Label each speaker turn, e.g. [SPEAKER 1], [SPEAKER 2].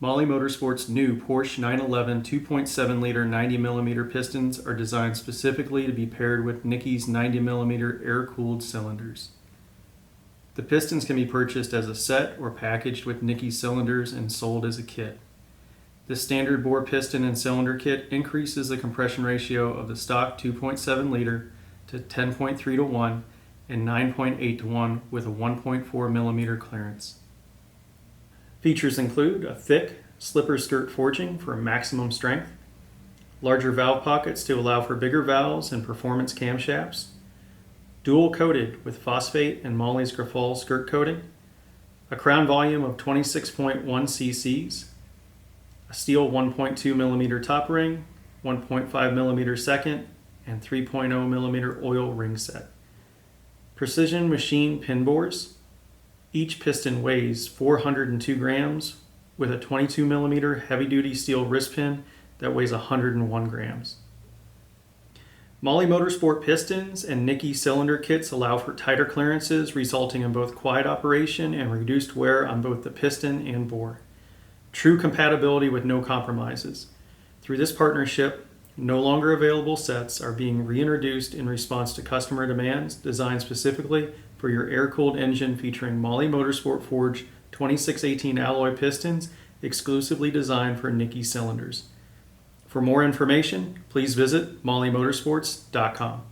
[SPEAKER 1] MAHLE Motorsport's new Porsche 911 2.7-liter 90mm pistons are designed specifically to be paired with Nickies 90mm air-cooled cylinders. The pistons can be purchased as a set or packaged with Nickies cylinders and sold as a kit. The standard bore piston and cylinder kit increases the compression ratio of the stock 2.7-liter to 10.3 to 1 and 9.8 to 1 with a 1.4mm clearance. Features include a thick slipper skirt forging for maximum strength, larger valve pockets to allow for bigger valves and performance camshafts, dual coated with phosphate and MAHLE's Grafol skirt coating, a crown volume of 26.1 cc's, a steel 1.2mm top ring, 1.5mm second, and 3.0mm oil ring set. Precision machine pin bores. Each piston weighs 402 grams with a 22mm heavy-duty steel wrist pin that weighs 101 grams. MAHLE Motorsport pistons and Nickies cylinder kits allow for tighter clearances, resulting in both quiet operation and reduced wear on both the piston and bore. True compatibility with no compromises. Through this partnership, no longer available sets are being reintroduced in response to customer demands designed specifically for your air-cooled engine, featuring MAHLE Motorsport forged 2618 alloy pistons exclusively designed for Nickies cylinders. For more information, please visit MAHLEmotorsports.com.